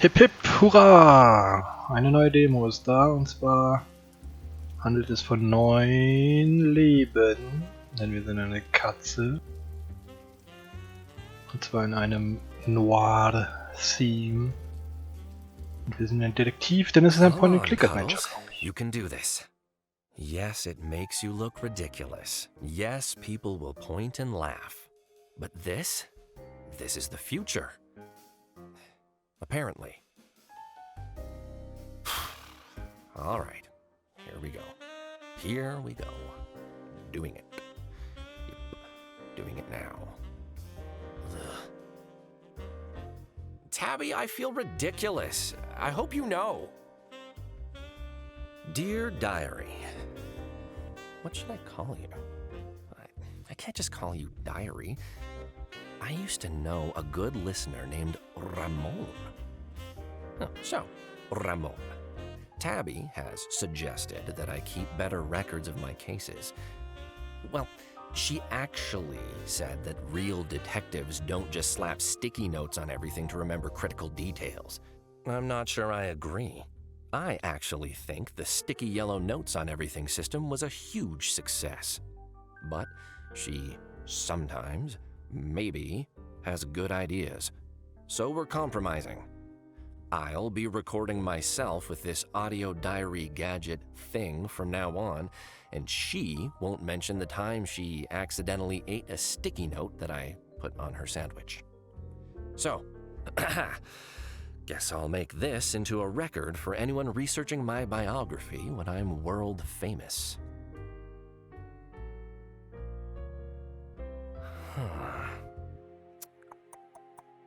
Hip hip, hurra! Eine neue Demo ist da, und zwar handelt es von 9 Leben, denn wir sind eine Katze. Und zwar in einem Noir-Theme. Und wir sind ein Detektiv, denn es ist ein Point-and-Click-Adventure. You can do this. Yes, it makes you look ridiculous. Yes, people will point and laugh. But this is the future. Apparently. All right, here we go. Here we go. Doing it. Yep. Doing it now. Ugh. Tabby, I feel ridiculous. I hope you know. Dear Diary. What should I call you? I can't just call you Diary. I used to know a good listener named Ramon. Oh, so, Ramon. Tabby has suggested that I keep better records of my cases. Well, she actually said that real detectives don't just slap sticky notes on everything to remember critical details. I'm not sure I agree. I actually think the sticky yellow notes on everything system was a huge success. But she sometimes, maybe, has good ideas. So we're compromising. I'll be recording myself with this audio diary gadget thing from now on, and she won't mention the time she accidentally ate a sticky note that I put on her sandwich. So, guess I'll make this into a record for anyone researching my biography when I'm world famous.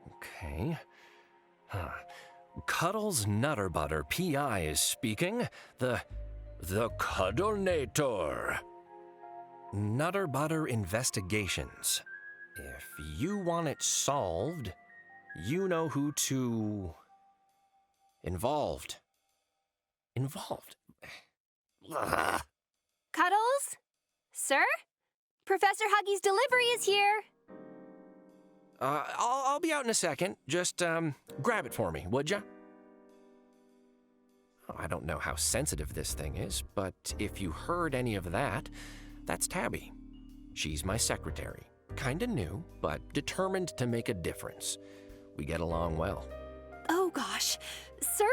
Okay. Cuddles Nutterbutter P.I. is speaking. The Cuddlenator. Nutterbutter Investigations. If you want it solved, you know who to... Involved. Ugh. Cuddles? Sir? Professor Huggy's delivery is here. I'll be out in a second. Just, grab it for me, would ya? I don't know how sensitive this thing is, but if you heard any of that, that's Tabby. She's my secretary. Kinda new, but determined to make a difference. We get along well. Oh gosh. Sir,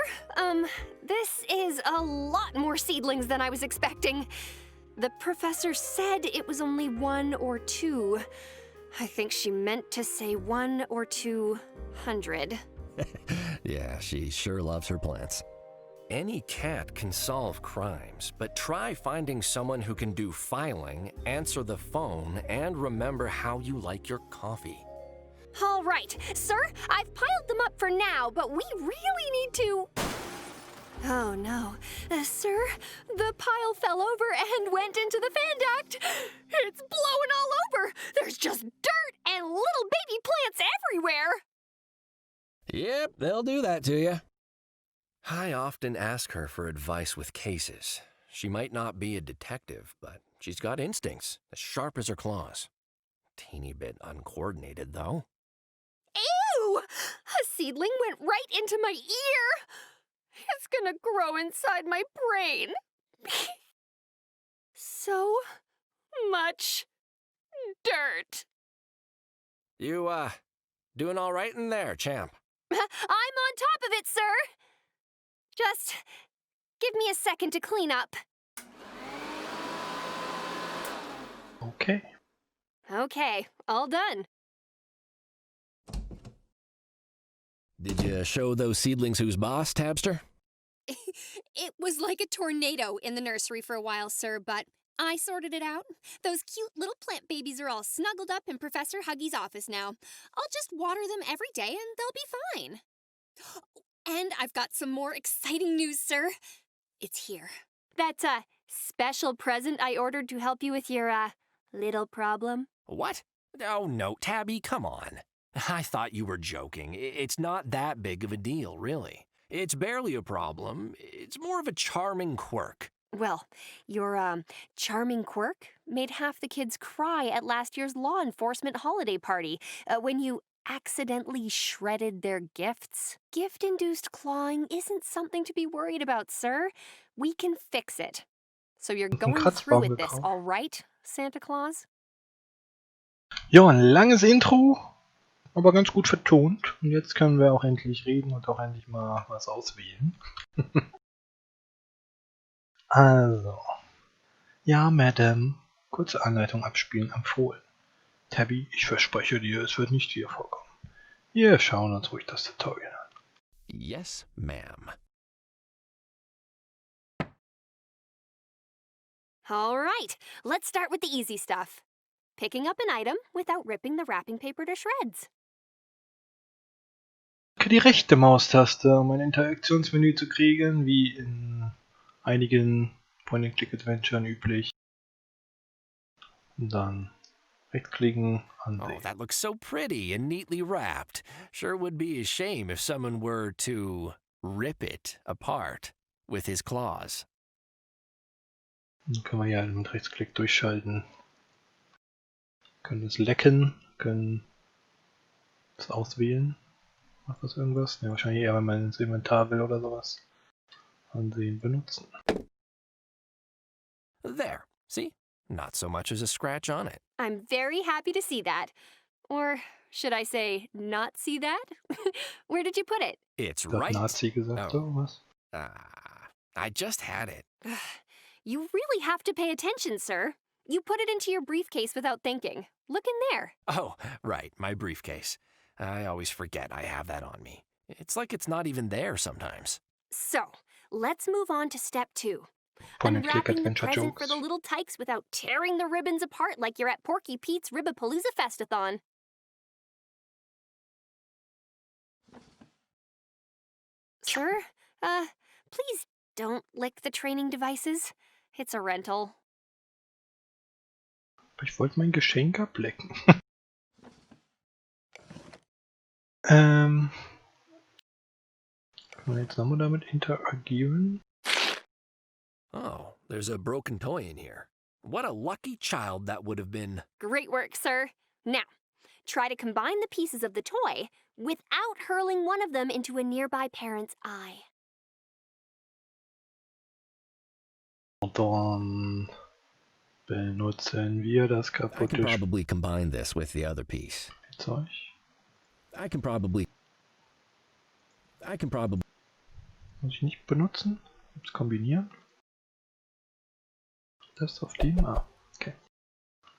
this is a lot more seedlings than I was expecting. The professor said it was only 1 or 2. I think she meant to say 1 or 200. Yeah, she sure loves her plants. Any cat can solve crimes, but try finding someone who can do filing, answer the phone, and remember how you like your coffee. All right, sir, I've piled them up for now, but we really need to... Oh no, sir, the pile fell over and went into the fan duct. It's blowing all over. There's just dirt and little baby plants everywhere. Yep, they'll do that to you. I often ask her for advice with cases. She might not be a detective, but she's got instincts as sharp as her claws. Teeny bit uncoordinated, though. Ew! A seedling went right into my ear. It's gonna grow inside my brain. So much dirt. You, doing all right in there, champ? I'm on top of it, sir. Just give me a second to clean up. Okay. Okay, all done. Did you show those seedlings who's boss, Tabster? It was like a tornado in the nursery for a while, sir, but I sorted it out. Those cute little plant babies are all snuggled up in Professor Huggy's office now. I'll just water them every day and they'll be fine. And I've got some more exciting news, sir. It's here. That's a special present I ordered to help you with your, little problem. What? Oh, no, Tabby, come on. I thought you were joking. It's not that big of a deal, really. It's barely a problem. It's more of a charming quirk. Well, your, charming quirk made half the kids cry at last year's law enforcement holiday party when you accidentally shredded their gifts. Gift-induced clawing isn't something to be worried about, sir. We can fix it. So you're Ein going through Kratzbaum with this, gekauft. all right, Santa Claus? Ja, ein langes Intro, aber ganz gut vertont. Und jetzt können wir auch endlich reden und auch endlich mal was auswählen. Also. Ja, Madame. Kurze Anleitung abspielen empfohlen. Tabby, ich verspreche dir, es wird nicht hier vorkommen. Wir schauen uns ruhig das Tutorial an. Yes, ma'am. All right, let's start with the easy stuff. Picking up an item without ripping the wrapping paper to shreds. Drücke die rechte Maustaste, um ein Interaktionsmenü zu kriegen, wie in einigen Point-and-Click-Adventuren üblich. Und dann rechtsklicken, Oh, ansehen. that looks so pretty and neatly wrapped. Sure would be a shame if someone were to rip it apart with his claws. Dann können wir ja mit Rechtsklick durchschalten. Können es lecken, können es auswählen. Macht das irgendwas? Ne, wahrscheinlich eher, wenn man ins Inventar will oder sowas. Ansehen, benutzen. There, see? Not so much as a scratch on it. I'm very happy to see that. Or should I say, not see that? Where did you put it? It's Ich hab right. Nazi gesagt, Oh. oder was? I just had it. You really have to pay attention, sir. You put it into your briefcase without thinking. Look in there. Oh, right, my briefcase. I always forget I have that on me. It's like it's not even there sometimes. So, let's move on to step 2. Point-and-Click Unwrapping the Adventure present for Jokes. the little tykes without tearing the ribbons apart like you're at Porky Pete's Ribbapalooza Festathon. Sir, please don't lick the training devices. It's a rental. Ich wollte mein Geschenk ablecken. Können wir jetzt nochmal damit interagieren? Oh, there's a broken toy in here. What a lucky child that would have been. Great work, sir. Now, try to combine the pieces of the toy without hurling one of them into a nearby parent's eye. Dann benutzen wir das I can kaputte probably combine this with the other piece. Spielzeug. I can probably. Muss ich nicht benutzen? Jetzt kombinieren. Das auf dem? Ah, okay.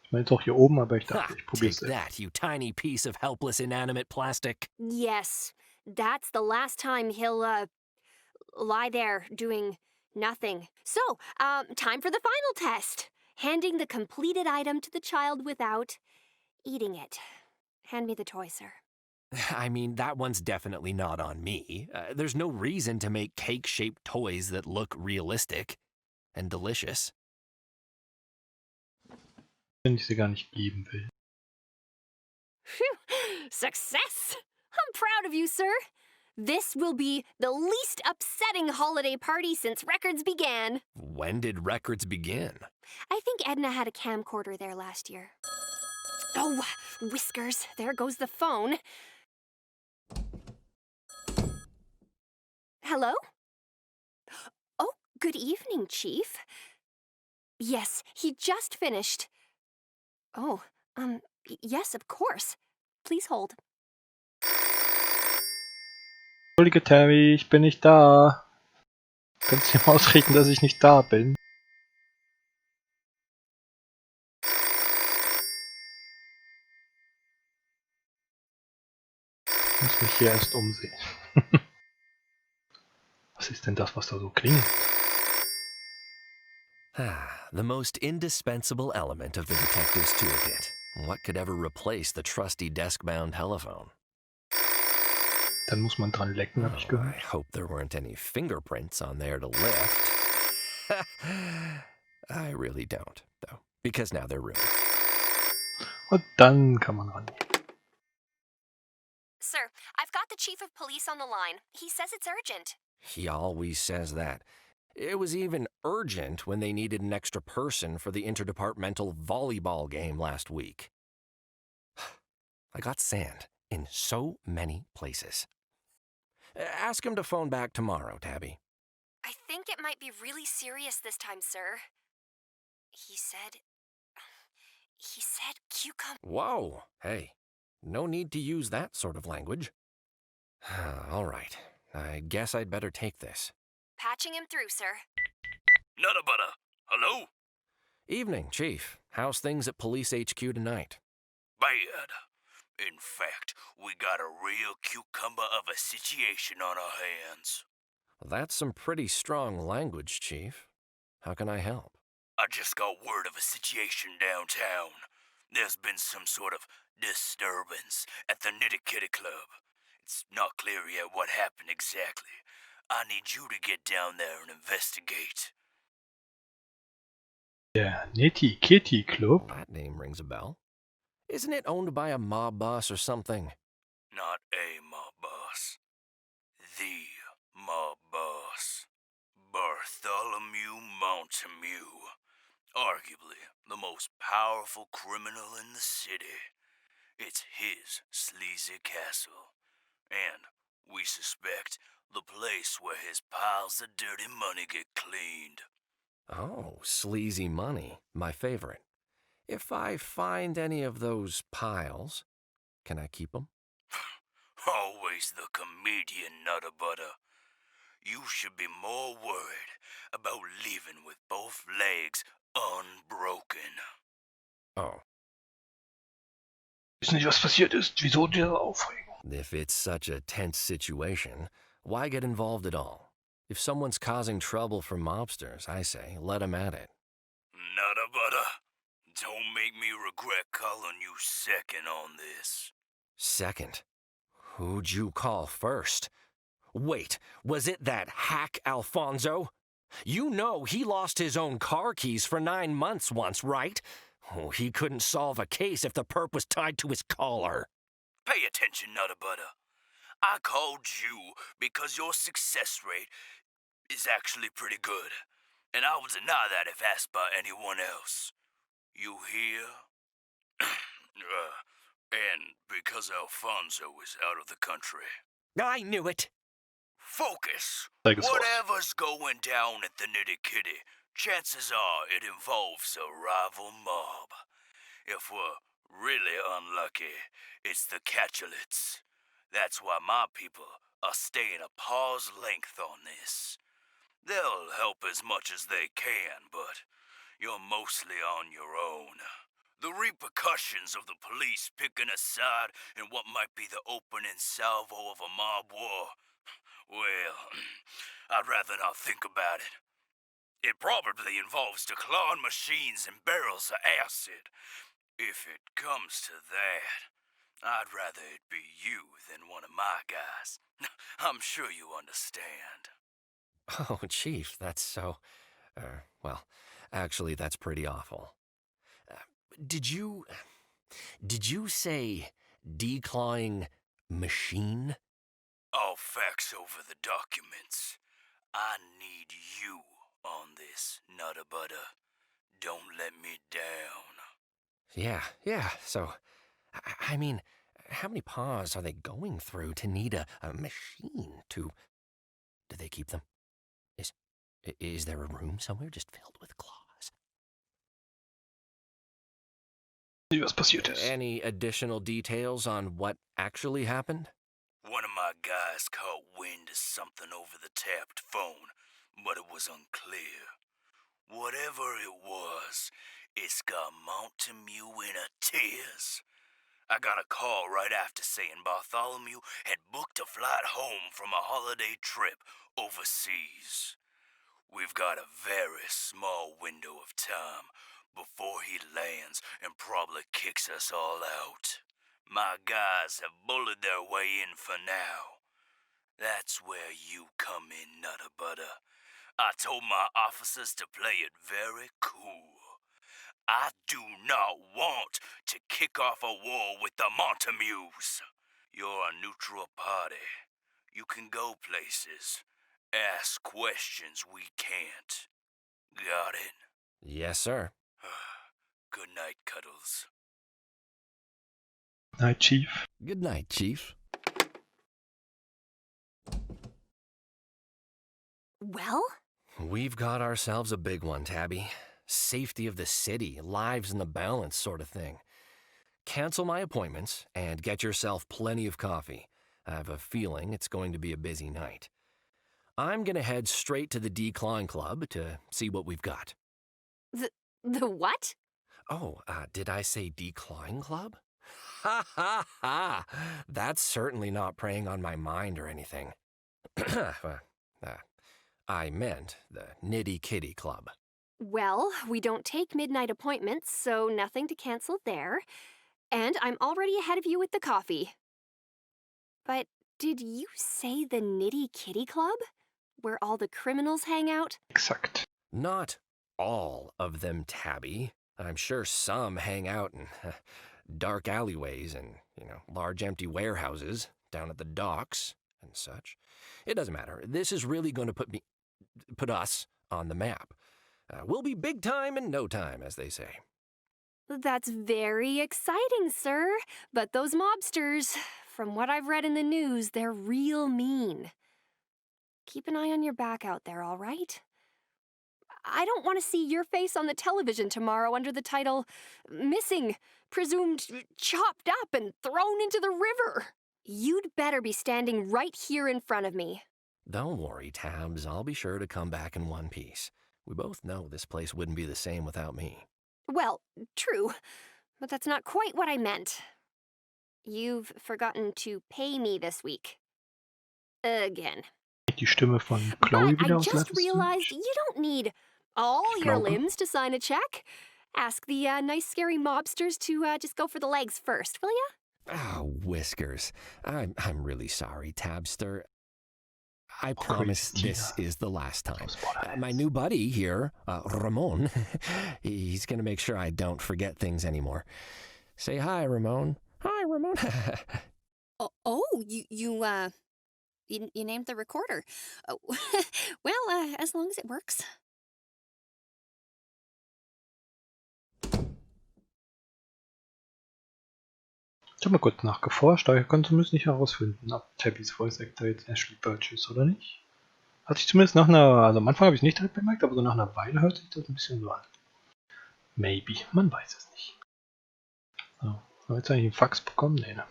Ich meine jetzt auch hier oben, aber ich dachte, ich probiere es Take selbst. that, you tiny piece of helpless inanimate plastic. Yes, that's the last time he'll, lie there doing nothing. So, time for the final test. Handing the completed item to the child without eating it. Hand me the toy, sir. I mean, that one's definitely not on me. There's no reason to make cake-shaped toys that look realistic and delicious. Wenn ich sie gar nicht geben will. Phew! Success! I'm proud of you, sir. This will be the least upsetting holiday party since records began. When did records begin? I think Edna had a camcorder there last year. Oh, whiskers. There goes the phone. Hello? Oh, good evening, Chief. Yes, he just finished. Oh, yes, of course. Please hold. Entschuldige, Tabby, ich bin nicht da. Kannst du dir mal ausreden, dass ich nicht da bin? Ich muss mich hier erst umsehen. Was ist denn das, was da so klingt? The most indispensable element of the detective's toolkit. What could ever replace the trusty desk-bound telephone? Dann muss man dran lecken, habe ich I gehört. hope there weren't any fingerprints on there to lift. I really don't, though, because now they're ruined. Und dann kann man ran. Sir, I've got the chief of police on the line. He says it's urgent. He always says that. It was even urgent when they needed an extra person for the interdepartmental volleyball game last week. I got sand in so many places. Ask him to phone back tomorrow, Tabby. I think it might be really serious this time, sir. He said cucumber. Whoa, hey, no need to use that sort of language. All right, I guess I'd better take this. Patching him through, sir. Nutter butter. Hello? Evening, Chief. How's things at Police HQ tonight? Bad. In fact, we got a real cucumber of a situation on our hands. That's some pretty strong language, Chief. How can I help? I just got word of a situation downtown. There's been some sort of disturbance at the Nitty Kitty Club. It's not clear yet what happened exactly. I need you to get down there and investigate. Der Nitty Kitty Club? That name rings a bell. Isn't it owned by a mob boss or something? Not a mob boss. The mob boss. Bartholomew Montague. Arguably the most powerful criminal in the city. It's his sleazy castle. And we suspect the place where his piles of dirty money get cleaned. Oh, sleazy money. My favorite. If I find any of those piles, can I keep them? Always the comedian, Nutter Butter. You should be more worried about leaving with both legs unbroken. Oh. Ich weiß nicht, was passiert ist. Wieso diese Aufregung? If it's such a tense situation, why get involved at all? If someone's causing trouble for mobsters, I say, let 'em at it. Nutter Butter, don't make me regret calling you second on this. Second? Who'd you call first? Wait, was it that hack Alfonso? You know he lost his own car keys for 9 months once, right? Oh, he couldn't solve a case if the perp was tied to his collar. Pay attention, Nutter Butter. I called you because your success rate is actually pretty good, and I would deny that if asked by anyone else. You hear? And because Alfonso is out of the country. I knew it. Focus. Zeig es vor. Whatever's going down at the Nitty Kitty, chances are it involves a rival mob. If we're really unlucky, it's the Catulets. That's why my people are staying a paw's length on this. They'll help as much as they can, but you're mostly on your own. The repercussions of the police picking a side in what might be the opening salvo of a mob war, well, I'd rather not think about it. It probably involves declawing machines and barrels of acid. If it comes to that, I'd rather it be you than one of my guys. I'm sure you understand. Oh, Chief, that's so... well, actually, that's pretty awful. Did you say declawing machine? All facts over the documents. I need you on this, Nutter Butter. Don't let me down. Yeah, so... I mean, how many paws are they going through to need a machine to... Do they keep them? Is there a room somewhere just filled with claws? Was passiert ist. Any additional details on what actually happened? One of my guys caught wind of something over the tapped phone, but it was unclear. Whatever it was, it's got Montague in a tears. I got a call right after saying Bartholomew had booked a flight home from a holiday trip overseas. We've got a very small window of time before he lands and probably kicks us all out. My guys have bullied their way in for now. That's where you come in, Nutter Butter. I told my officers to play it very cool. I do not want to kick off a war with the Montagues. You're a neutral party. You can go places. Ask questions we can't. Got it? Yes, sir. Good night, Cuddles. Night Chief. Good night, Chief. Well? We've got ourselves a big one, Tabby. Safety of the city, lives in the balance sort of thing. Cancel my appointments and get yourself plenty of coffee. I have a feeling it's going to be a busy night. I'm going to head straight to the Decline Club to see what we've got. The what? Oh, did I say Decline Club? Ha ha ha! That's certainly not preying on my mind or anything. I meant the Nitty Kitty Club. Well, we don't take midnight appointments, so nothing to cancel there. And I'm already ahead of you with the coffee. But did you say the Nitty Kitty Club? Where all the criminals hang out? Exakt. Not all of them, Tabby. I'm sure some hang out in dark alleyways and, large empty warehouses down at the docks and such. It doesn't matter. This is really going to put us on the map. We'll be big time in no time, as they say. That's very exciting, sir. But those mobsters, from what I've read in the news, they're real mean. Keep an eye on your back out there, all right? I don't want to see your face on the television tomorrow under the title, Missing, Presumed Chopped Up and Thrown into the River. You'd better be standing right here in front of me. Don't worry, Tabs. I'll be sure to come back in one piece. We both know this place wouldn't be the same without me. Well, true, but that's not quite what I meant. You've forgotten to pay me this week. Again. Die Stimme von Chloe But wieder I aus just Life is realized Strange. you don't need all Ich your glaube. limbs to sign a check. Ask the nice, scary mobsters to just go for the legs first, will ya? Oh, Whiskers. I'm really sorry, Tabster. I promise this is the last time. My new buddy here, Ramon, he's going to make sure I don't forget things anymore. Say hi, Ramon. Hi, Ramon. You named the recorder. Well, as long as it works. Ich habe mal kurz nachgeforscht, aber ich konnte zumindest nicht herausfinden, ob Tabbys Voice Actor jetzt Ashley Birch ist oder nicht. Hat sich zumindest also am Anfang habe ich es nicht direkt bemerkt, aber so nach einer Weile hört sich das ein bisschen so an. Maybe, man weiß es nicht. So, haben wir jetzt eigentlich einen Fax bekommen? Nee, ne?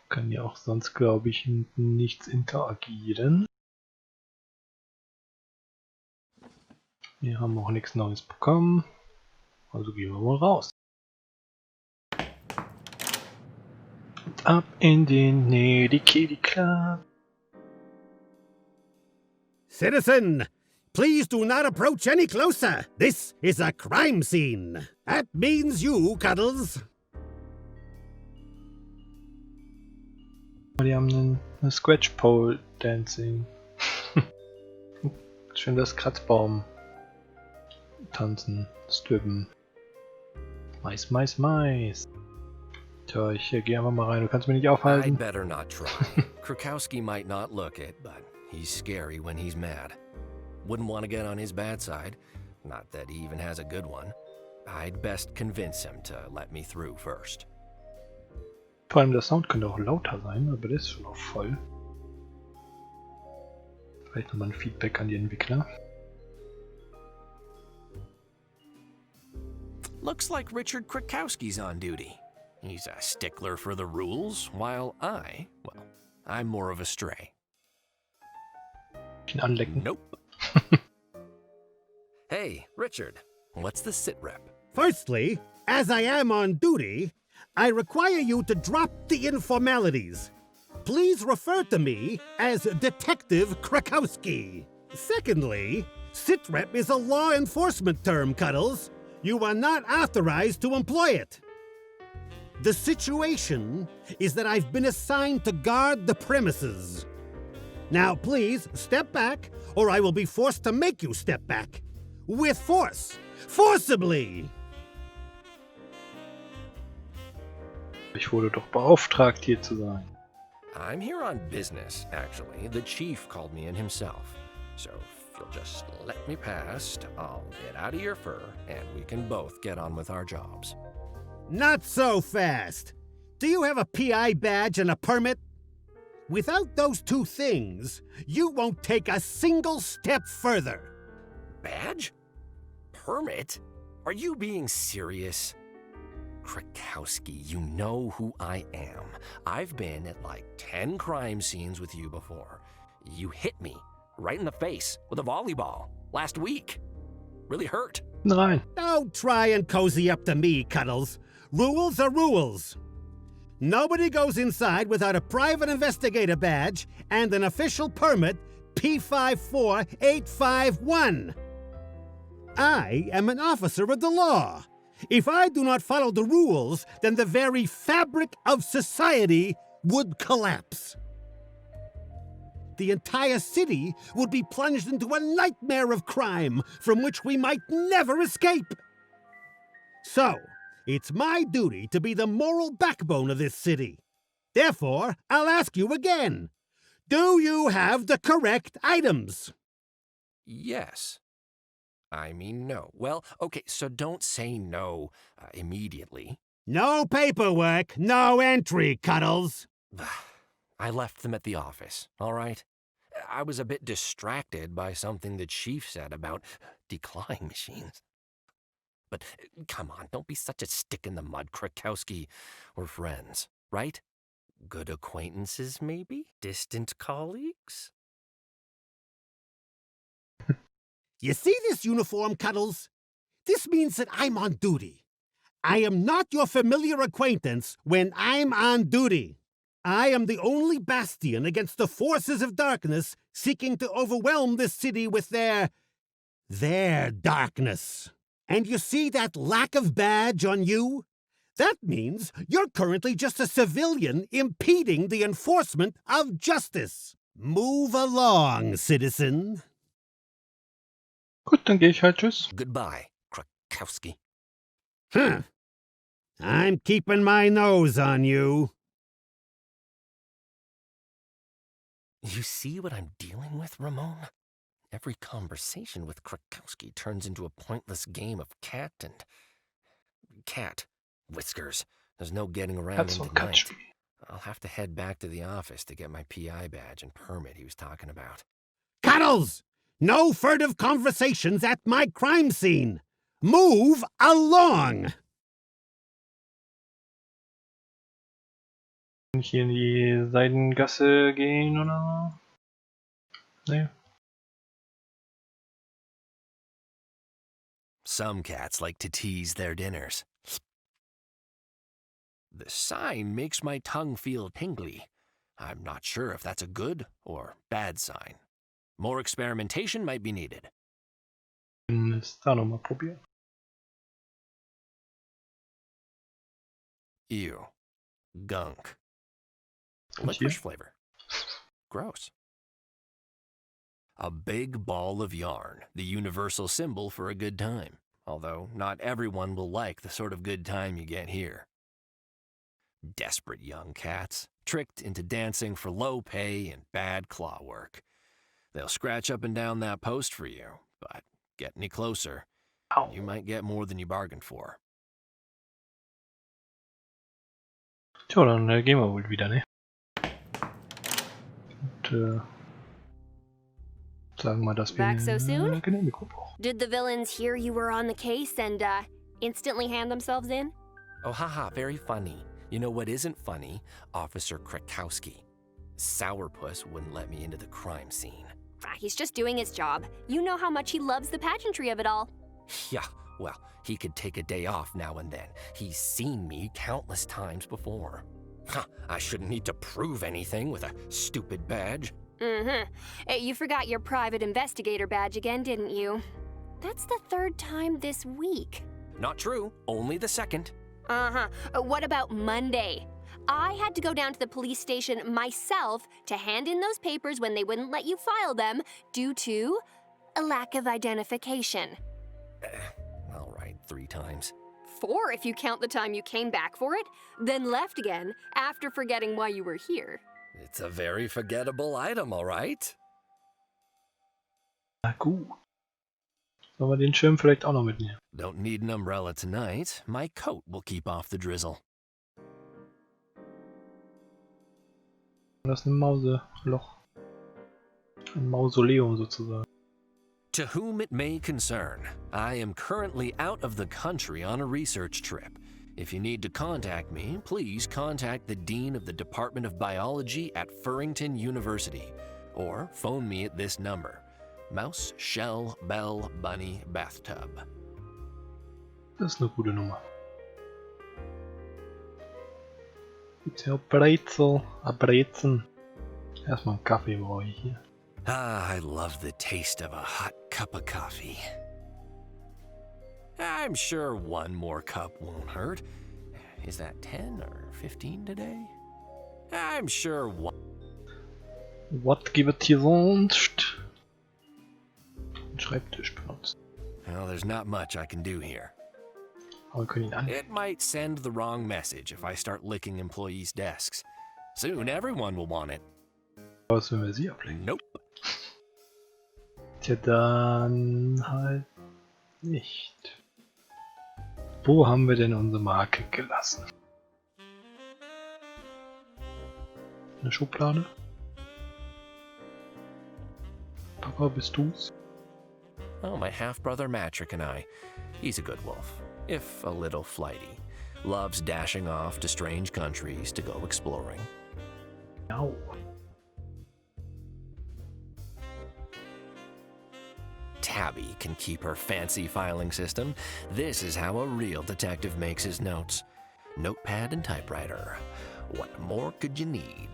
Können ja auch sonst, glaube ich, nichts interagieren. Wir haben auch nichts Neues bekommen. Also gehen wir mal raus. Ab in den Nitty Kitty Club. Citizen, please do not approach any closer. This is a crime scene. That means you, Cuddles. Die haben eine Scratch Pole Dancing. Schön das Kratzbaum tanzen, strippen. Mais, mais, mais. Tja, ich gehe einfach mal rein. Du kannst mich nicht I'd aufhalten. better not try. Krakowski might not look it, but he's scary when he's mad. Wouldn't want to get on his bad side. Not that he even has a good one. I'd best convince him to let me through first. Vor allem der Sound könnte auch lauter sein, aber der ist schon auch voll. Vielleicht nochmal ein Feedback an die Entwickler. Looks like Richard Krakowski's on duty. He's a stickler for the rules, while I'm more of a stray. Ihn anlecken. Nope. Hey, Richard, what's the sit rep? Firstly, as I am on duty, I require you to drop the informalities. Please refer to me as Detective Krakowski. Secondly, sitrep is a law enforcement term, Cuddles. You are not authorized to employ it. The situation is that I've been assigned to guard the premises. Now, please, step back, or I will be forced to make you step back. With force. Forcibly! Ich wurde doch beauftragt, hier zu sein. I'm here on business, actually. The chief called me in himself. So If you'll just let me past, I'll get out of your fur, and we can both get on with our jobs. Not so fast. Do you have a PI badge and a permit? Without those two things, you won't take a single step further. Badge? Permit? Are you being serious? Krakowski, you know who I am. I've been at like 10 crime scenes with you before. You hit me right in the face with a volleyball last week. Really hurt. Nein. Don't try and cozy up to me, Cuddles. Rules are rules. Nobody goes inside without a private investigator badge and an official permit P54851. I am an officer of the law. If I do not follow the rules, then the very fabric of society would collapse. The entire city would be plunged into a nightmare of crime from which we might never escape. So, it's my duty to be the moral backbone of this city. Therefore, I'll ask you again. Do you have the correct items? Yes. I mean, no. Well, okay, so don't say no immediately. No paperwork, no entry, Cuddles. I left them at the office, all right? I was a bit distracted by something the chief said about declawing machines. But come on, don't be such a stick in the mud, Krakowski. We're friends, right? Good acquaintances, maybe? Distant colleagues? You see this uniform, Cuddles? This means that I'm on duty. I am not your familiar acquaintance when I'm on duty. I am the only bastion against the forces of darkness seeking to overwhelm this city with their darkness. And you see that lack of badge on you? That means you're currently just a civilian impeding the enforcement of justice. Move along, citizen. Gut, dann gehe ich halt. Tschüss. Goodbye, Krakowski. I'm keeping my nose on you. You see what I'm dealing with, Ramon? Every conversation with Krakowski turns into a pointless game of cat and... cat. Whiskers. There's no getting around him tonight. Katzenabenteuer. I'll have to head back to the office to get my PI badge and permit he was talking about. Cuddles! No furtive conversations at my crime scene! Move along! Kann ich hier in die Seitengasse gehen oder? Nee. Some cats like to tease their dinners. The sign makes my tongue feel tingly. I'm not sure if that's a good or bad sign. More experimentation might be needed. Dann ist da nochmal probieren. Ew. Gunk. Und Licorice hier? flavor. Gross. A big ball of yarn, the universal symbol for a good time. Although not everyone will like the sort of good time you get here. Desperate young cats, tricked into dancing for low pay and bad claw work. They'll scratch up and down that post for you, but get any closer, Au. you might get more than you bargained for. Tja, dann gehen wir wohl wieder, ne? Und sagen wir mal, dass wir Back so soon? eine Genehmigung brauchen. Did the villains hear you were on the case and, instantly hand themselves in? Oh, haha, very funny. You know what isn't funny? Officer Krakowski. Sourpuss wouldn't let me into the crime scene. He's just doing his job. You know how much he loves the pageantry of it all. Yeah, well, he could take a day off now and then. He's seen me countless times before. Huh, I shouldn't need to prove anything with a stupid badge. You forgot your private investigator badge again, didn't you? That's the third time this week. Not true, only the second. What about Monday? I had to go down to the police station myself to hand in those papers when they wouldn't let you file them due to a lack of identification. All right, 3 times. 4 if you count the time you came back for it, then left again after forgetting why you were here. It's a very forgettable item, all right? Na gut. Sollen wir den Schirm vielleicht auch noch mitnehmen? Don't need an umbrella tonight. My coat will keep off the drizzle. Das ist ein Mauseloch. Ein Mausoleum sozusagen. To whom it may concern, I am currently out of the country on a research trip. If you need to contact me, please contact the Dean of the Department of Biology at Furrington University, or phone me at this number. Mouse, Shell, Bell, Bunny, Bathtub. Das ist eine gute Nummer. Gibt's hier auch Brezen. Erstmal einen Kaffee brauche ich hier. Ah, I love the taste of a hot cup of coffee. I'm sure one more cup won't hurt. Is that 10 or 15 today? I'm sure one... Was gibt es hier sonst? Einen Schreibtisch benutzen. Well, there's not much I can do here. Aber wir können ihn an. It might send the wrong message if I start licking employees' desks. Soon everyone will want it. Was, wenn wir sie ablenken? Nope. Tja, dann halt nicht. Wo haben wir denn unsere Marke gelassen? Eine Schublade? Papa, bist du's? Oh, my half-brother Matrick and I. He's a good wolf, if a little flighty. Loves dashing off to strange countries to go exploring. Au. Tabby can keep her fancy filing system. This is how a real detective makes his notes. Notepad and typewriter. What more could you need?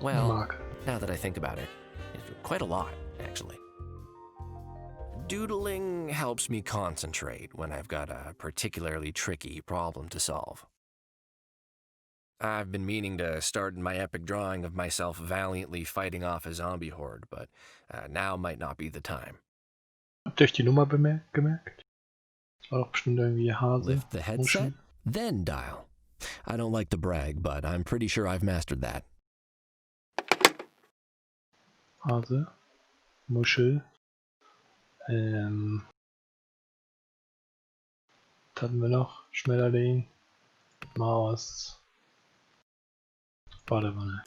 Well, Marke. now that I think about it, it's quite a lot, actually. Doodling helps me concentrate when I've got a particularly tricky problem to solve. I've been meaning to start my epic drawing of myself valiantly fighting off a zombie horde, but now might not be the time. Habt ihr euch die Nummer gemerkt? Das war doch bestimmt irgendwie Hase. Lift the headset, Muschel. then dial. I don't like to brag, but I'm pretty sure I've mastered that. Hase. Muschel. Was hatten wir noch? Schmetterling. Maus. Badewanne.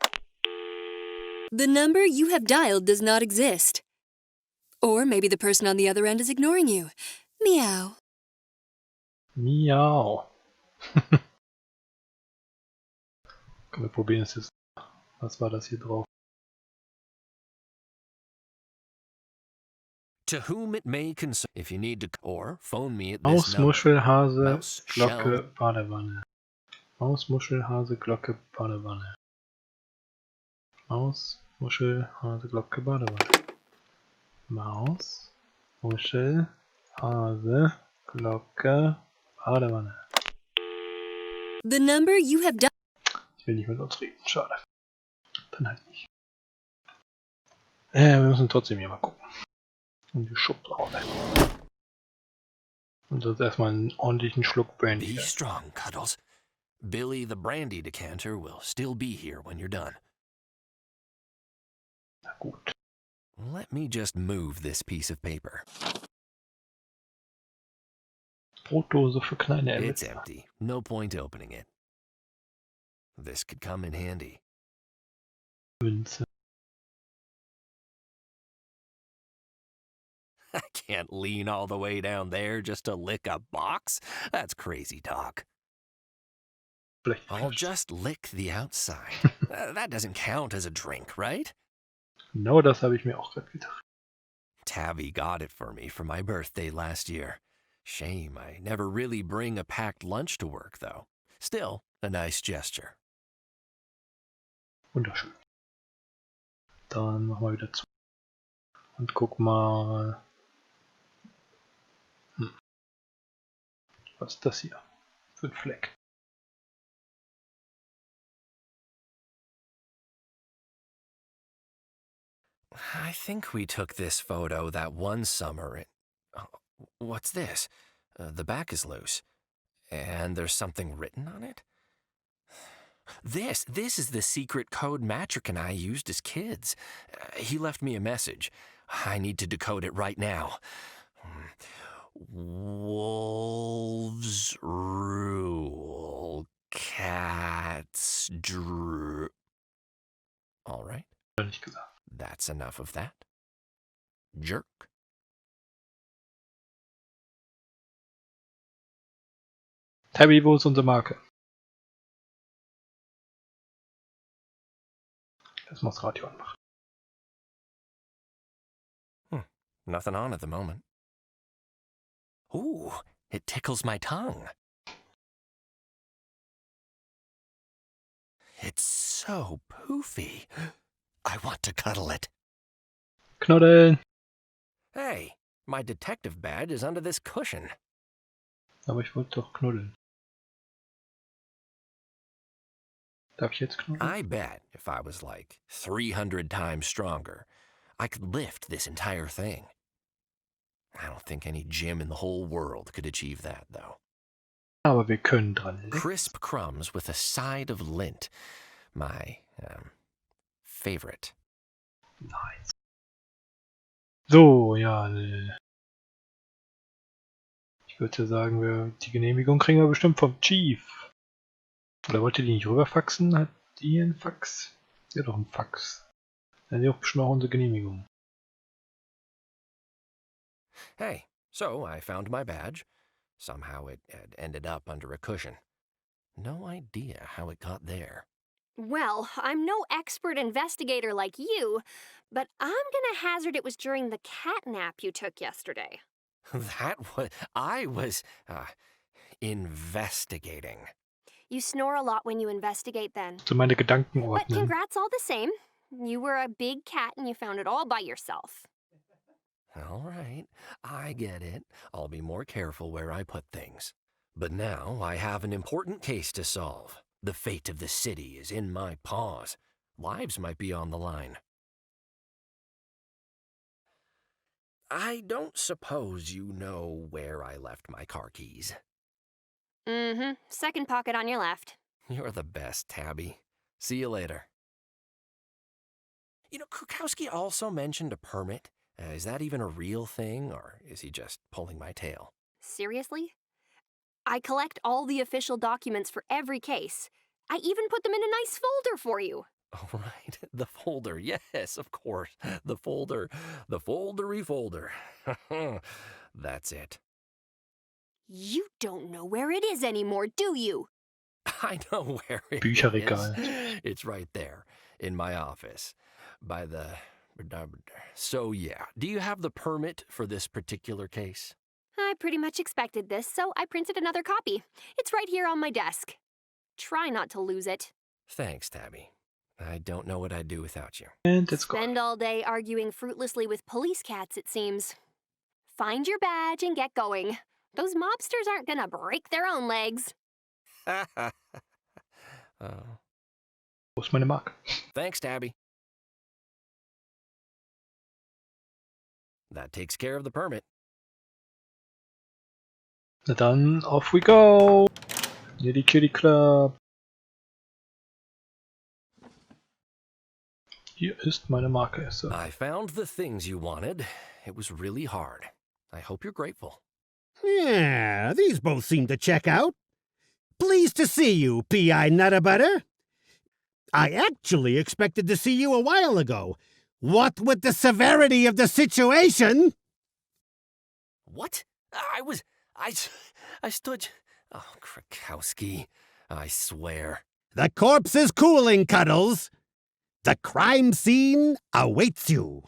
The number you have dialed does not exist. Or maybe the person on the other end is ignoring you. Meow. Miau. Komm, wir probieren es jetzt. Was war das hier drauf? To whom it may concern, if you need to, or phone me at Maus, this number. Muschel, Hase, Maus, Glocke, Shell. Badewanne. Maus, Muschel, Hase, Glocke, Badewanne. Maus, Muschel, Hase, Glocke, Badewanne. Maus, Muschel, Hase, Glocke, Badewanne. The number you have dialed. Ich will nicht mit uns reden, schade. Dann halt nicht. Wir müssen trotzdem hier mal gucken. Und die Schublade. Und das erstmal einen ordentlichen Schluck Brandy. Be strong, Cuddles. Billy the brandy decanter will still be here when you're done. Na gut. Let me just move this piece of paper. Brotdose für kleine It's Ermittler. empty. No point opening it. This could come in handy. Münze. I can't lean all the way down there just to lick a box. That's crazy talk. Vielleicht I'll just lick the outside. That doesn't count as a drink, right? Genau das habe ich mir auch gerade gedacht. Tabby got it for me for my birthday last year. Shame I never really bring a packed lunch to work, though. Still, a nice gesture. Wunderschön. Dann machen wir wieder zu. Und guck mal. Was ist das hier? Für ein Fleck. I think we took this photo that one summer. What's this? The back is loose. And there's something written on it? This is the secret code Matrick and I used as kids. He left me a message. I need to decode it right now. Wolves rule, cats drool. All right, Nicht gesagt. that's enough of that. Jerk. Tabby, wo ist unsere Marke? Lass mal das Radio anmachen. Nothing on at the moment. Ooh, it tickles my tongue. It's so poofy. I want to cuddle it. Knuddeln! Hey, my detective badge is under this cushion. Aber ich wollte doch knuddeln. Darf ich jetzt knuddeln? I bet if I was like 300 times stronger, I could lift this entire thing. I don't think any gym in the whole world could achieve that, though. Aber wir können dran lecken. Crisp crumbs with a side of lint. My, favorite. Nice. So, ja, ich würde sagen, die Genehmigung kriegen wir bestimmt vom Chief. Oder wollt ihr die nicht rüberfaxen? Hat die einen Fax? Die hat doch einen Fax. Dann hat die auch bestimmt auch unsere Genehmigung. Hey, so I found my badge. Somehow it had ended up under a cushion. No idea how it got there. Well, I'm no expert investigator like you, but I'm gonna hazard it was during the cat nap you took yesterday. I was investigating. You snore a lot when you investigate then. So meine Gedanken But ordnen. congrats all the same. You were a big cat and you found it all by yourself. All right, I get it. I'll be more careful where I put things. But now I have an important case to solve. The fate of the city is in my paws. Lives might be on the line. I don't suppose you know where I left my car keys. Mm-hmm. Second pocket on your left. You're the best, Tabby. See you later. You know, Krukowski also mentioned a permit. Is that even a real thing, or is he just pulling my tail? Seriously? I collect all the official documents for every case. I even put them in a nice folder for you. Oh, right. The folder. Yes, of course. The folder. The foldery folder. That's it. You don't know where it is anymore, do you? I know where it Bücherregal. is. It's right there in my office by the... So, yeah. Do you have the permit for this particular case? I pretty much expected this, so I printed another copy. It's right here on my desk. Try not to lose it. Thanks, Tabby. I don't know what I'd do without you. And it's gone. Spend all day arguing fruitlessly with police cats, it seems. Find your badge and get going. Those mobsters aren't gonna break their own legs. Oh. Wo ist meine Marke? Thanks, Tabby. That takes care of the permit. Na dann, off we go! Hier die Kitty Club. Hier ist meine Marke. So. I found the things you wanted. It was really hard. I hope you're grateful. Yeah, these both seem to check out. Pleased to see you, P.I. Nuttabutter. I actually expected to see you a while ago. What with the severity of the situation? What? I stood... Oh, Krakowski. I swear. The corpse is cooling, Cuddles. The crime scene awaits you.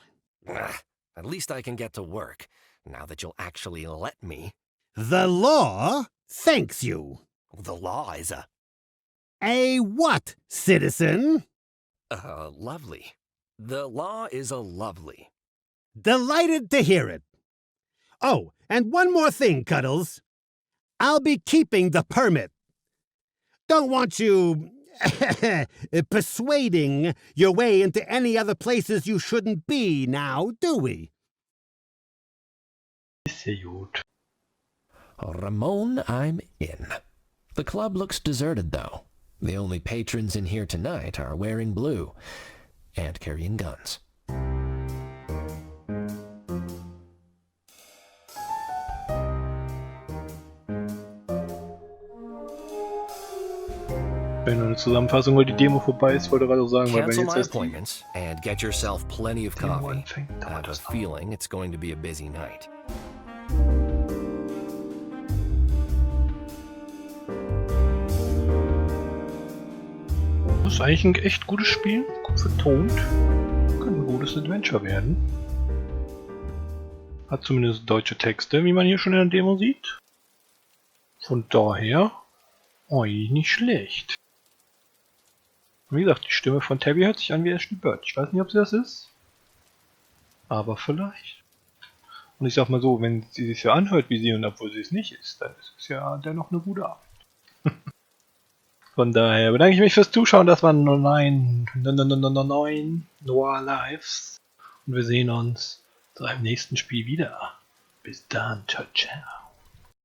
At least I can get to work, now that you'll actually let me. The law thanks you. The law is A what, citizen? Lovely. The law is a lovely. Delighted to hear it. Oh, and one more thing, Cuddles. I'll be keeping the permit. Don't want you persuading your way into any other places you shouldn't be now, do we? Sehr gut. Ramon, I'm in. The club looks deserted, though. The only patrons in here tonight are wearing blue and carrying guns. Zusammenfassung, weil die Demo vorbei ist, wollte gerade sagen, weil wenn Cancel jetzt my erst die appointments and get yourself plenty of Demo coffee. anfängt, I dauert have a das noch. feeling it's going to be a busy night. Das ist eigentlich ein echt gutes Spiel, gut vertont. Könnte ein gutes Adventure werden. Hat zumindest deutsche Texte, wie man hier schon in der Demo sieht. Von daher, nicht schlecht. Wie gesagt, die Stimme von Tabby hört sich an wie Ashley Bird. Ich weiß nicht, ob sie das ist. Aber vielleicht. Und ich sag mal so, wenn sie sich so anhört wie sie und obwohl sie es nicht ist, dann ist es ja dennoch eine gute Arbeit. Von daher bedanke ich mich fürs Zuschauen. Das waren Nine Noir Lives. Und wir sehen uns zu einem nächsten Spiel wieder. Bis dann. Ciao, ciao.